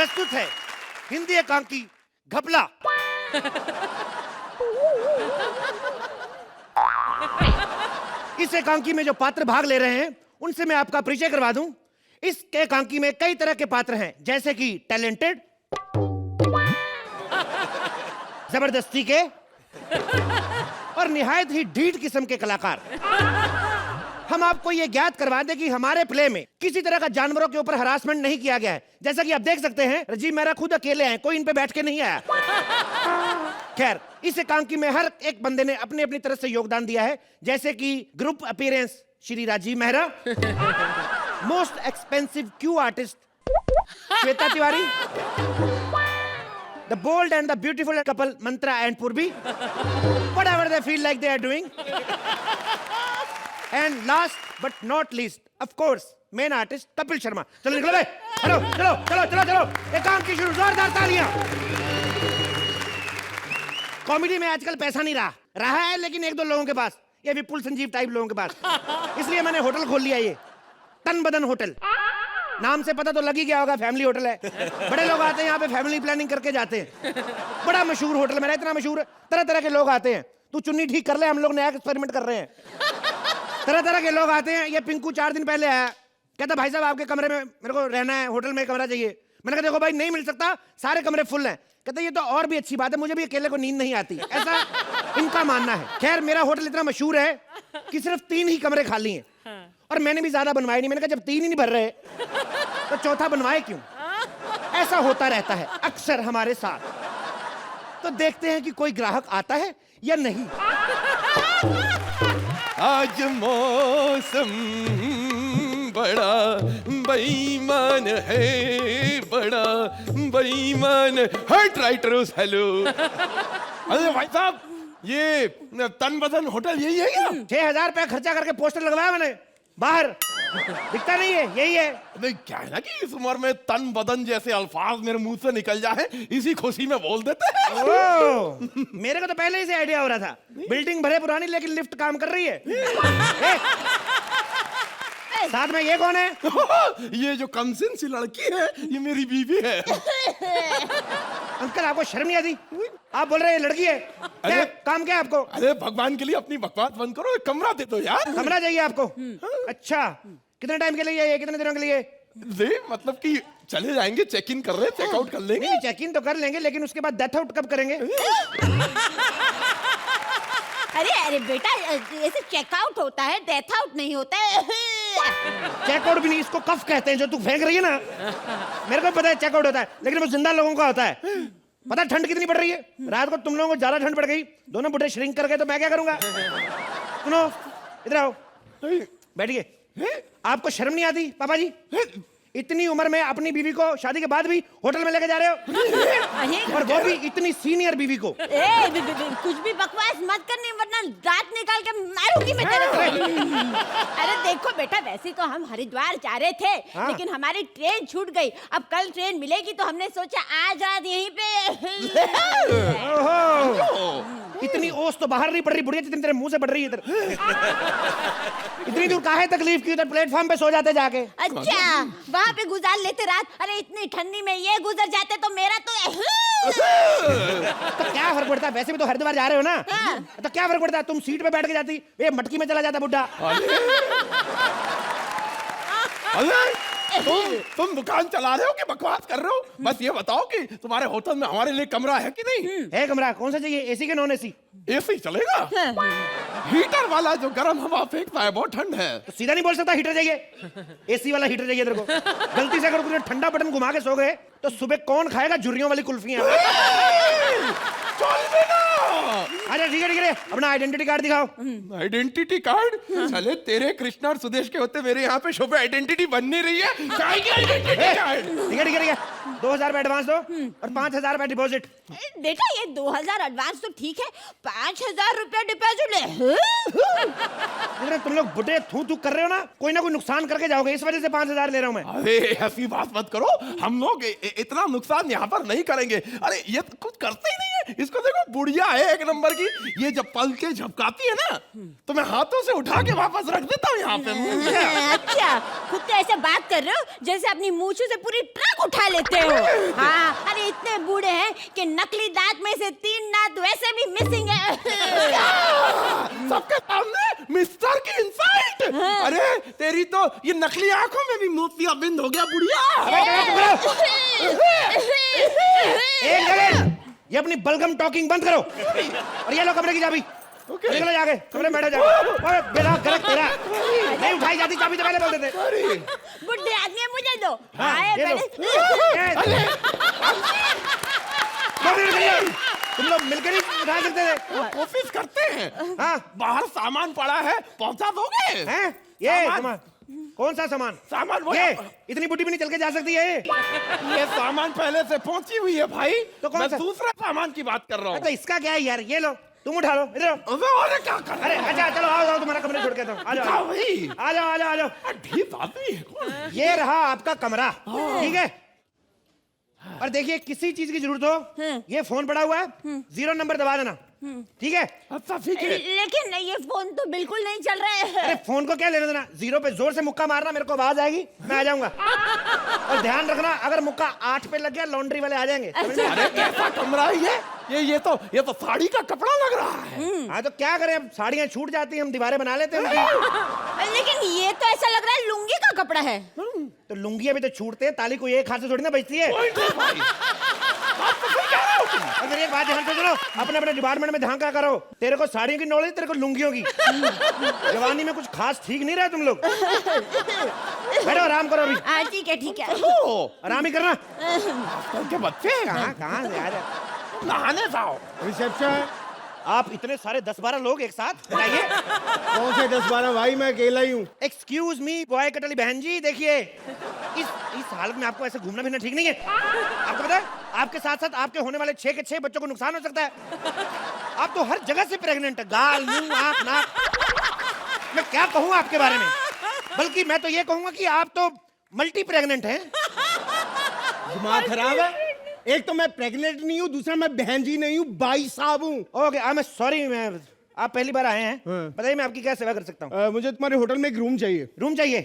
प्रस्तुत है हिंदी एकांकी घपला। इस एकांकी में जो पात्र भाग ले रहे हैं उनसे मैं आपका परिचय करवा दूं। इस एकांकी में कई तरह के पात्र हैं, जैसे कि टैलेंटेड, जबरदस्ती के और निहायत ही ढीठ किस्म के कलाकार। हम आपको ये ज्ञात करवा दें कि हमारे प्ले में किसी तरह का जानवरों के ऊपर हरासमेंट नहीं किया गया है। जैसा कि आप देख सकते हैं, राजीव मेहरा खुद अकेले हैं, कोई इन पे बैठ के नहीं आया। खैर, इस एकांकी में हर एक बंदे ने अपनी अपनी तरफ से योगदान दिया है, जैसे कि group appearance Shri Rajeev Mehra, most expensive क्यू artist Shweta Tiwari, the bold and the beautiful couple Mantra and Purvi, whatever they feel like they are doing. And last but not least, of course, main artist Kapil Sharma. चलो निकलो भाई, चलो चलो चलो चलो चलो, एकांकी शुरू, जोरदार तालियां। कॉमेडी में आजकल पैसा नहीं रहा है, लेकिन एक दो लोगों के पास, ये विपुल संजीव टाइप लोगों के पास, इसलिए मैंने होटल खोल लिया, ये तन बदन होटल। नाम से पता तो लग ही गया होगा, फैमिली होटल है। बड़े लोग आते हैं यहाँ पे, फैमिली प्लानिंग करके जाते हैं। बड़ा मशहूर होटल मेरा, इतना मशहूर है, तरह तरह के लोग आते हैं। तू चुन्नी ठीक कर ले, हम लोग नया एक्सपेरिमेंट कर रहे हैं। तरह तरह के लोग आते हैं। ये पिंकू 4 दिन पहले आया, कहता भाई साहब आपके कमरे में मेरे को रहना है, होटल में कमरा चाहिए। मैंने कहा देखो भाई नहीं मिल सकता, सारे कमरे फुल हैं। कहता ये तो और भी अच्छी बात है, मुझे भी अकेले को नींद नहीं आती, ऐसा इनका मानना है। खैर, मेरा होटल इतना मशहूर है कि सिर्फ 3 ही कमरे खाली हैं, और मैंने भी ज्यादा बनवाए नहीं। मैंने कहा जब 3 ही नहीं भर रहे तो चौथा बनवाए क्यों। ऐसा होता रहता है अक्सर हमारे साथ। तो देखते हैं कि कोई ग्राहक आता है या नहीं। आज मौसम बड़ा बेईमान है, बड़ा बेईमान है। Writers hello. अरे भाई साहब, ये तन बदन होटल यही है क्या? 6,000 रुपया खर्चा करके पोस्टर लगवाया मैंने बाहर, दिखता नहीं है, यही है। नहीं, क्या है ना कि इस उम्र में तन बदन जैसे अल्फाज मेरे मुंह से निकल जाए, इसी खुशी में बोल देते हैं। मेरे को तो पहले ही से आइडिया हो रहा था। बिल्डिंग भले पुरानी, लेकिन लिफ्ट काम कर रही है। साथ में ये कौन है? ये जो कमसिन सी लड़की है, ये मेरी बीवी है। अंकल आपको शर्म नहीं आती? आप बोल रहे हैं लड़की है, क्या काम क्या है आपको? अरे भगवान के लिए अपनी बकवास बंद करो, एक कमरा दे दो यार। कमरा चाहिए आपको? अच्छा, कितने टाइम के लिए, कितने दिनों के लिए? मतलब कि चले जाएंगे, चेक इन कर रहे, चेकआउट कर लेंगे। चेक इन तो कर लेंगे, लेकिन उसके बाद डेथ आउट कब करेंगे? अरे अरे बेटा, ऐसे चेकआउट होता है, डेथ आउट नहीं होता है। चेकआउट भी नहीं, इसको कफ कहते हैं, जो तू फेंक रही है ना। मेरे को पता है चेकआउट होता है, लेकिन वो जिंदा लोगों का होता है। पता ठंड कितनी पड़ रही है? रात को तुम लोगों को ज्यादा ठंड पड़ गई, दोनों बुढ़े श्रिंक कर गए, तो मैं क्या करूंगा? सुनो, इधर आओ, बैठिए। आपको शर्म नहीं आती पापा जी? इतनी उम्र में अपनी बीवी को शादी के बाद भी होटल में लेके जा रहे हो, और वो भी इतनी सीनियर बीवी को। कुछ भी बकवास मत करने, वरना दांत निकाल के मारूंगी मैं तेरे को। अरे देखो बेटा, वैसे तो हम हरिद्वार जा रहे थे, लेकिन हमारी ट्रेन छूट गई। अब कल ट्रेन मिलेगी, तो हमने सोचा आज रात यहीं पे। इतनी ओस तो बाहर नहीं पड़ रही बुढ़िया, जितनी तेरे मुंह से पड़ रही है इधर। इतनी दूर काहे तकलीफ की? उधर प्लेटफॉर्म पे सो जाते जाके। अच्छा, वहाँ पे गुजार लेते रात। अरे इतनी ठंडी में ये गुजर जाते तो मेरा तो क्या फर्क पड़ता है? वैसे भी तो हरिद्वार जा रहे हो ना, तो क्या फर्क पड़ता है? तुम सीट पे बैठ के जाती, ये मटकी में चला जाता बुड्ढा। तुम दुकान चला रहे हो कि बकवास कर रहे हो? बस ये बताओ कि तुम्हारे होटल में हमारे लिए कमरा है कि नहीं? है कमरा। कौन सा चाहिए, एसी के नॉन एसी? एसी चलेगा। हीटर वाला जो गर्म हवा फेंकता है, बहुत ठंड है। तो सीधा नहीं बोल सकता हीटर चाहिए? एसी वाला हीटर चाहिए तेरे को। गलती से अगर तुमने ठंडा बटन घुमा के सो गए, तो सुबह कौन खाएगा झुर्रियों वाली कुल्फियां? अच्छा ठीक है, अपना आइडेंटिटी कार्ड दिखाओ। Identity card? चले तेरे कृष्णा और सुदेश के होते मेरे यहाँ पे शोभा आइडेंटिटी बन नहीं रही है। आइडेंटिटी कार्ड ठीक है, 2,000 रुपए एडवांस दो और 5,000 रुपए डिपॉजिट। बेटा, ये 2,000 एडवांस तो ठीक है, 5,000 रुपया डिपॉजिट ले। तुम लोग बुढ़े थू थू कर रहे हो ना, कोई ना कोई नुकसान करके जाओगे, इस वजह से 5,000 ले रहा हूँ मैं। अरे ऐसी बात मत करो, हम लोग इतना नुकसान यहाँ पर नहीं करेंगे। अरे ये कुछ करते ही नहीं है इसको देखो, बुढ़िया है एक नंबर की। ये जब पल के झपकाती है ना, तो मैं हाथों से उठा के वापस रख देता हूँ यहाँ पे। अच्छा, खुद तो ऐसे बात कर रहे हो जैसे अपनी मूछों से पूरी ट्रक उठा लेते हो। हाँ, अरे इतने बूढ़े हैं कि नकली दांत में से 3 दांत वैसे भी मिसिंग है। सबके सामने मिस्टर की इंसल्ट। अरे तेरी तो ये नकली आंखों में भी मोतियाबिंद हो गया बुढ़िया। एक जगह ये अपनी बलगम टॉकिंग बंद करो और ये लो कमरे की चाबी। निकलो जाके कमरे में बैठो जाके। ओए बेरा गलत तेरा नहीं उठाई जाती चाबी तो पहले बोल देते। बुढ़े आदमी मुझे दो। हाँ, आए ये लो। पहले। तुम लोग मिलकर ही उठा सकते थे। कोशिश करते हैं। हाँ बाहर सामान पड़ा है, पहुंचा दोगे? हैं ये सामान। सामान कौन सा सामान? सामान वो ये इतनी बुढ़ी भी नहीं चल के जा सकती है। ये सामान पहले से पहुंची हुई है भाई। तो कौन मैं सा? दूसरा सामान की बात कर रहा हूँ। तो इसका क्या है यार? ये लो तुम उठा लो इधर आओ। अरे क्या कर रहे अरे अच्छा चलो आओ तुम्हारा कमरे छोड़ के दो। आ जाओ भाई? आ जाओ आ जाओ आ जाओ। ढीठ आदमी है कौन? ये रहा आपका कमरा, ठीक है? और देखिए किसी चीज की जरूरत हो, ये फोन पड़ा हुआ है, 0 नंबर दबा देना, ठीक है? अच्छा ठीक है। लेकिन ये फोन तो बिल्कुल नहीं चल रहा है। अरे फोन को क्या लेना देना? 0 पे जोर से मुक्का मारना, मेरे को आवाज आएगी, मैं आ जाऊंगा। और ध्यान रखना अगर मुक्का 8 पे लग गया लॉन्ड्री वाले आ जाएंगे। समझ में? अरे कैसा कमरा है ये तो साड़ी का कपड़ा लग रहा है। हाँ तो क्या करें, अब साड़ियाँ छूट जाती हैं, हम दीवारें बना लेते हैं। लेकिन ये तो ऐसा लग रहा है लुंगी का कपड़ा है। तो लुंगियाँ भी तो छूटते हैं, ताली को एक हाथ से थोड़ी ना बचती है। अगर एक बात ध्यान से सुनो, अपने अपने डिपार्टमेंट में ध्यान क्या करो। तेरे को साड़ियों की नॉलेज, तेरे को लुंगियों की। जवानी में कुछ खास ठीक नहीं रहा तुम लोग। बैठो आराम करो अभी। हाँ ठीक है ठीक है। आराम ही करना। उनके बच्चे कहाँ से यार? नहाने जाओ। रिसेप्शन। आप इतने सारे 10-12 लोग एक साथ बताइए। कौन से 10-12 भाई, मैं अकेला ही हूँ। एक्सक्यूज मी बॉय कटली बहन जी, देखिए इस हालत में आपको ऐसे घूमना फिरना ठीक नहीं है। आपको पता है आपके साथ साथ आपके होने वाले 6 के 6 बच्चों को नुकसान हो सकता है। आप तो हर जगह से प्रेग्नेंट है, गाल मुंह आंख नाक। मैं क्या कहूँ आपके बारे में, बल्कि मैं तो ये कहूंगा कि आप तो मल्टी प्रेग्नेंट हैं। दिमाग खराब है। एक तो मैं प्रेग्नेंट नहीं हूँ, दूसरा मैं बहन जी नहीं हूँ, भाई साहब हूँ। ओके आई एम सॉरी, मैं आप पहली बार आए हैं। हाँ। बताइए मैं आपकी क्या सेवा कर सकता हूँ? मुझे तुम्हारे होटल में एक रूम चाहिए। रूम चाहिए?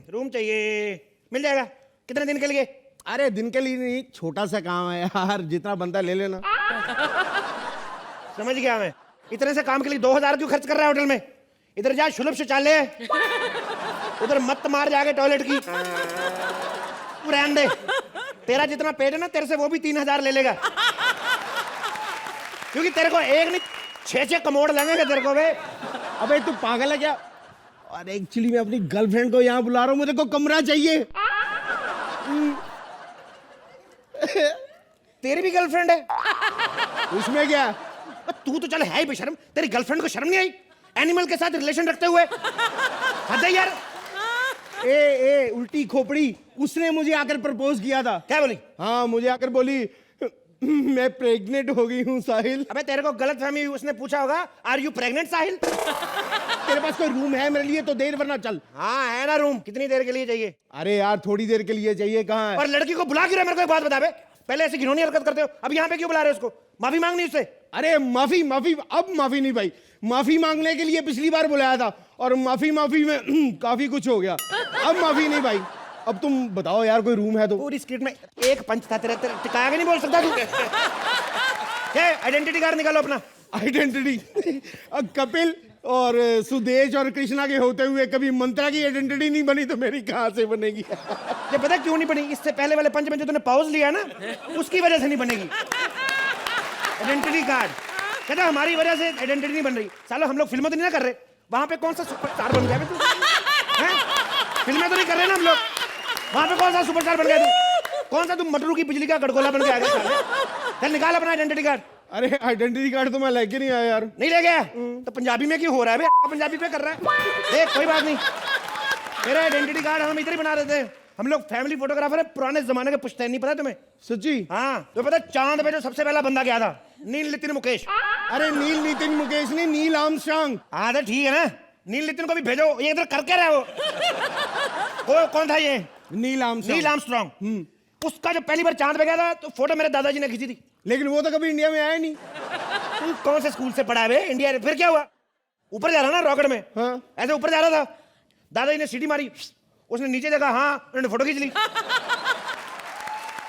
रूम चाहिए, मिल जाएगा। कितने दिन के लिए? अरे दिन के लिए नहीं, छोटा सा काम है यार, जितना बनता ले लेना। समझ गया मैं। इतने से काम के लिए 2000 क्यों खर्च कर रहा है होटल में? इधर जा शुलभ शौचालय है, उधर मत मार जाके टॉयलेट की। तू रहने दे, तेरा जितना पेट है ना, तेरे से वो भी 3000 ले लेगा, क्योंकि तेरे को एक नहीं 6 कमोड लगेंगे तेरे को बे। अबे तू पागल है क्या? और एक्चुअली मैं अपनी गर्लफ्रेंड को यहाँ बुला रहा हूँ, मुझे को कमरा चाहिए। तेरी भी गर्लफ्रेंड है? उसमें क्या? तू तो चल है ही बेशर्म, तेरी गर्लफ्रेंड को शर्म नहीं आई एनिमल के साथ रिलेशन रखते हुए? हद है यार। ए उल्टी खोपड़ी, उसने मुझे आकर प्रपोज किया था। क्या बोली? हाँ मुझे आकर बोली मैं प्रेग्नेंट हो गई हूँ साहिल। अबे तेरे को गलत फहमी हुई, उसने पूछा होगा आर यू प्रेग्नेंट साहिल? तेरे पास कोई रूम है मेरे लिए तो देर, वरना चल। हाँ है ना रूम। कितनी देर के लिए चाहिए? अरे यार थोड़ी देर के लिए चाहिए। कहाँ है? और लड़की को बुला क्यों रहे? मेरे को एक बात बता बे, पहले ऐसी घिनौनी हरकत करते हो, अब यहाँ पे क्यों बुला रहे हो उसको? माफी मांगनी उससे। अरे माफी अब माफी नहीं भाई, माफी मांगने के लिए पिछली बार बुलाया था और माफी में काफी कुछ हो गया। अब माफी नहीं भाई। अब तुम बताओ यार कोई रूम है तो। पूरी स्ट्रीट में एक पंच था तेरे, टिकाया के नहीं बोल सकता तू? आइडेंटिटी कार्ड निकालो अपना। आइडेंटिटी कपिल और सुदेश और कृष्णा के होते हुए कभी मंत्रा की आइडेंटिटी नहीं बनी तो मेरी कहाँ से बनेगी? ये पता क्यों नहीं बनी? इससे पहले वाले पंच में जो तूने पॉज लिया ना, उसकी वजह से नहीं बनेगी आइडेंटिटी कार्ड। कहता हमारी वजह से आइडेंटिटी नहीं बन रही। सालो हम लोग फिल्में तो नहीं ना कर रहे, वहां पे कौन सा सुपरस्टार बन गया तू? फिल्में तो नहीं कर रहे ना हम लोग, वहां पे कौन सा सुपरस्टार बन गया तू? कौन सा तुम मटरू की बिजली का गड़गोला बन के आ गया? चल निकाल अपना आइडेंटिटी कार्ड। अरे आइडेंटिटी कार्ड तो मैं लेके नहीं आया यार। नहीं ले गया तो पंजाबी में क्यों हो रहा है बे? पंजाबी पे कर रहा है। देख कोई बात नहीं, मेरा आइडेंटिटी कार्ड हम इधर ही बना देते हैं। हम लोग फैमिली फोटोग्राफर है, पुराने जमाने के पुश्तैनी, नहीं पता तुम्हें? सच्ची? हाँ तो पता चांद पे जो सबसे पहला बंदा गया था, नील नितिन मुकेश। अरे नील नितिन मुकेश नहीं, नील आर्मस्ट्रांग। हाँ तो ठीक है ना, नील नितिन को भी भेजो, ये इधर करके रहे वो कौन था ये? Neil Armstrong. Neil Armstrong. उसका जो पहली बार चांद पे गया था तो फोटो मेरे दादाजी ने खींची थी। लेकिन वो तो कभी इंडिया में आया नहीं। तू कौन से स्कूल से पढ़ा है बे? इंडिया में फिर क्या हुआ? ऊपर जा रहा ना रॉकेट में? हाँ। ऐसे ऊपर जा रहा था, दादाजी ने सीटी मारी, उसने नीचे देखा, हाँ, उन्होंने फोटो खींच ली।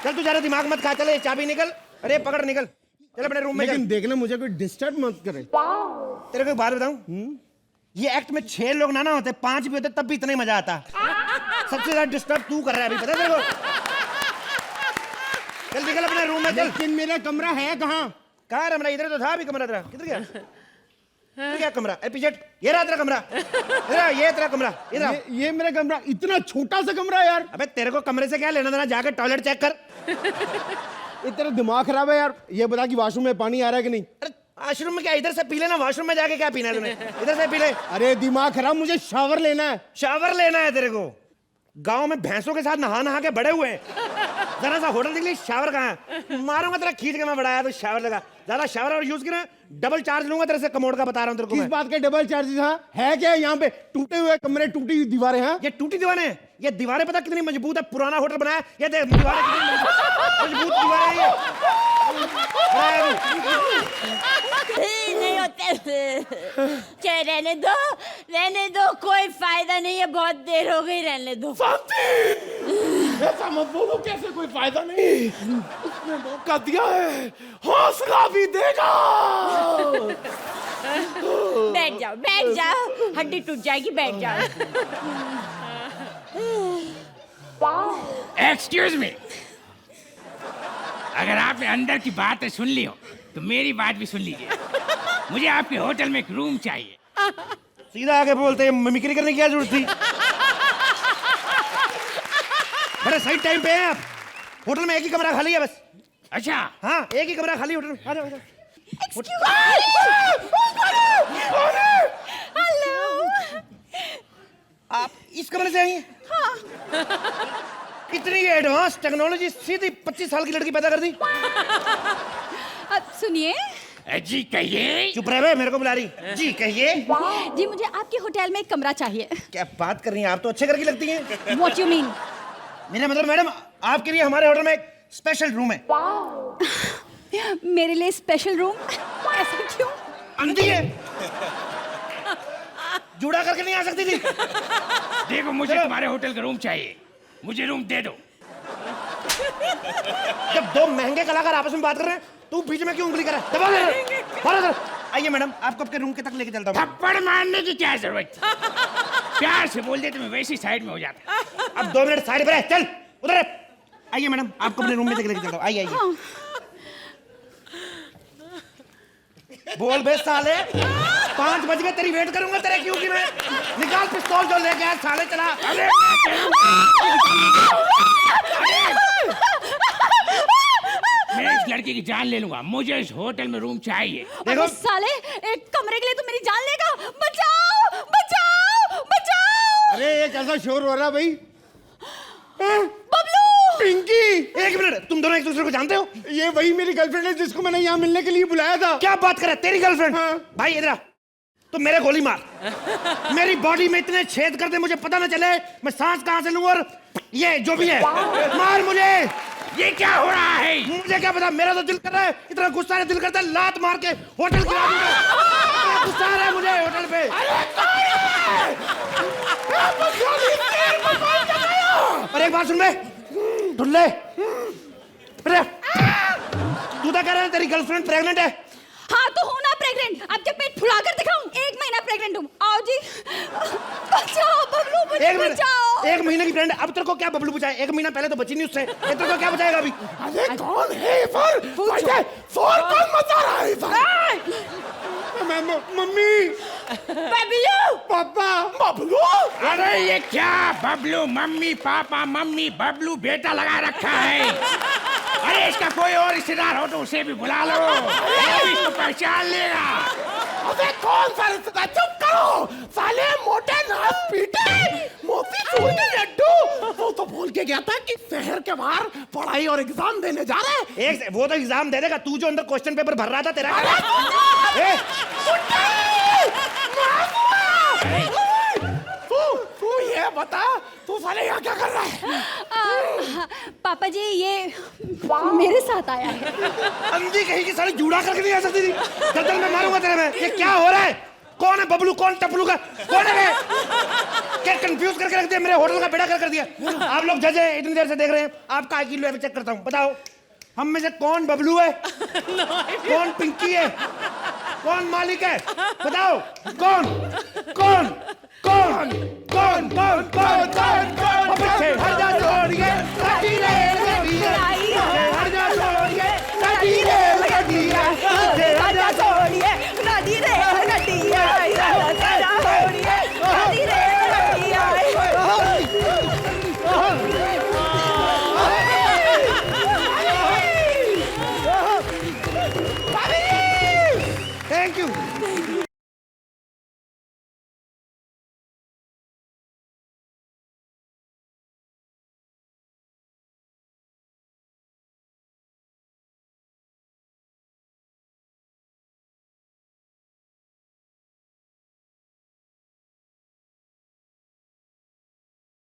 चल तू जा रहा, दिमाग मत खा, चले चाबी निकल, अरे पकड़ निकल, चल अपने रूम में। लेकिन देखना मुझे कोई डिस्टर्ब मत करे। तेरे को एक बात बताऊं, ये एक्ट में 6 लोग ना होते, 5 भी होते तब भी इतना ही मजा आता। सबसे ज्यादा डिस्टर्ब तू कर रहा है अभी, पता है तेरे को? चल निकल अपने रूम में चल। लेकिन मेरा कमरा है कहाँ? कहाँ रमरा? इधर तो था अभी कमरा तेरा, किधर गया? इधर क्या कमरा? ए पीछे, ये रहा तेरा कमरा, ये तेरा कमरा, इधर। ये मेरा कमरा, इतना छोटा सा कमरा यार। अबे तेरे को कमरे से क्या लेना देना, जाकर टॉयलेट चेक कर। ये तेरा दिमाग खराब है यार। ये बता कि वॉशरूम में पानी आ रहा है कि नहीं? अरे वॉशरूम में क्या, इधर से पी लेना, वॉशरूम में जाके क्या पीना है तूने? इधर से पी ले। अरे दिमाग खराब, मुझे शावर लेना है। शावर लेना है तेरे को? गांव में भैंसों के साथ नहा नहा के बड़े हुए हैं, जरा सा होटल निकली, शावर कहाँ है? मारूंगा तेरा खींच के, मैं बढ़ाया तो शावर लगा, ज्यादा शावर और यूज किया डबल चार्ज लूंगा तेरे से, कमोड का बता रहा हूँ तेरे को। किस बात के डबल चार्जेस? हाँ है क्या यहाँ पे? टूटे हुए कमरे, टूटी हुई दीवारें हैं। ये टूटी दीवारें हैं, ये दीवारें पता कितनी मजबूत है, पुराना होटल बनाया, ये देख दीवारें कितनी मजबूत दीवारें हैं ये। नहीं होते, चाहे रहने दो, कोई फायदा नहीं है, बहुत देर हो गई, रहने दो। ऐसा मत बोलो, कैसे कोई फायदा नहीं, उसने मौका दिया है, हौसला भी देगा। बैठ जाओ, हड्डी टूट जाएगी, बैठ जाओ। एक्सक्यूज मी, अगर आपने अंदर की बातें सुन ली हो तो मेरी बात भी सुन लीजिए। मुझे आपके होटल में एक रूम चाहिए। सीधा आके बोलते, मिमिक्री करने की क्या जरूरत थी? बड़े सही टाइम पे हैं आप। होटल में एक ही कमरा खाली है बस। अच्छा, हाँ, एक ही कमरा खाली होटल में। आ जाओ, आ जाओ। हेलो, आप इस कमरे से आई हैं? इतनी एडवांस टेक्नोलॉजी, सीधी 25 साल की लड़की पैदा कर दी। अब सुनिए जी कहिए। चुप रहे, मेरे को बुला रही। जी कहिए। जी, मुझे आपके होटल में एक कमरा चाहिए। क्या बात कर रही हैं आप, तो अच्छे घर की लगती हैं। What you mean? मेरा मतलब मैडम, आपके लिए हमारे होटल में एक स्पेशल रूम है। मेरे लिए स्पेशल रूम? ऐसा क्यों? अंधी है, जुड़ा करके नहीं आ सकती थी। देखो, मुझे तुम्हारे होटल का रूम चाहिए, मुझे रूम दे दो। जब दो महंगे कलाकार आपस में बात कर रहे हैं, तू बीच में क्यों उंगली कर रहा है? दबा दे। फॉलो कर। आइए मैडम, आपको आपके रूम के तक लेके चलता हूँ। थप्पड़ मारने की क्या जरूरत? प्यार से बोल दे तो मैं वैसी साइड में हो जाता। अब 2 मिनट साइड पे रह, चल उधर है। आइए मैडम, आपको अपने रूम में तक लेके चलता हूँ। आइए आइए। बोल बे साले, 5 बज गए, तेरी वेट करूंगा तेरे क्यों की मैं। निकाल पिस्तौल जो लेके आया साले, चला। अरे मैं इस लड़के की जान ले लूंगा, मुझे इस होटल में रूम चाहिए। अरे साले, एक कमरे के लिए तो मेरी जान लेगा। बचाओ, बचाओ, बचाओ। अरे ये कैसा शोर हो रहा है भाई? बबलू! पिंकी! 1 मिनट, तुम दोनों एक दूसरे को जानते हो? ये वही मेरी गर्लफ्रेंड है जिसको मैंने यहाँ मिलने के लिए बुलाया था। क्या बात कर रहा है, तेरी गर्लफ्रेंड? हाँ। भाई इधर आ, तो मेरे गोली मार। मेरी बॉडी में इतने छेद कर दे, मुझे पता ना चले मैं सांस कहां से लूं, और ये जो भी है मार मुझे। ये क्या हो रहा है? मुझे क्या पता, मेरा तो दिल कर रहा है, इतना गुस्सा है, दिल करता है लात मार के होटल गिरा दूंगा। इतना गुस्सा आ रहा है मुझे होटल पे। और एक बात सुन बे, ढुल्ले, अरे तू तो कह रहा है तेरी गर्लफ्रेंड प्रेग्नेंट है? हाँ तो हूँ ना प्रेग्नेंट। आपके पेट फुला कर दिखाऊं? 1 महीना प्रेग्नेंट हूँ। आओ जी, बचाओ बबलू, मुझे बचाओ। 1 महीने की प्रेग्नेंट, अब तेरे को क्या बबलू बचाए? 1 महीना पहले तो बची नहीं उससे, ये तेरे को क्या बचाएगा अभी? अरे कौन है इधर? फोन कौन मचा रहा है इधर? मम्मी, बबलू! पापा, बबलू! अरे ये क्या Bablu, mummy papa, mummy Bablu बेटा लगा रखा है। अरे इसका कोई और रिश्तेदार हो तो उसे भी बुला लो, वो भी इसको पहचान लेगा। अबे कौन सा रिश्तेदार? चुप करो साले, मोटे नाक पीटे मोती चूर के लड्डू। वो तो बोल के गया था कि शहर के बाहर पढ़ाई और एग्जाम देने जा रहे हैं। एक वो तो एग्जाम दे देगा, तू जो अंदर क्वेश्चन पेपर भर रहा था तेरा। तू ये बता, तू साले यहाँ क्या कर रहा है? पापा जी ये मेरे साथ आया है। अंधी कहीं की सारी जूड़ा करके नहीं आ सकती थी। गर्दन में मारूंगा तेरे में। ये क्या हो रहा है? कौन है बबलू, कौन टपलू का, कौन है? क्या कंफ्यूज करके रख दिया, मेरे होटल का बेड़ा कर दिया। आप लोग जज हैं, इतनी देर से देख रहे हैं, आपका IQ लेवल चेक करता हूँ। बताओ हम में से कौन बबलू है, कौन पिंकी है, कौन मालिक है? बताओ कौन कौन कौन कौन कौन कौन कौन कौन? हट जा, छोड़िए।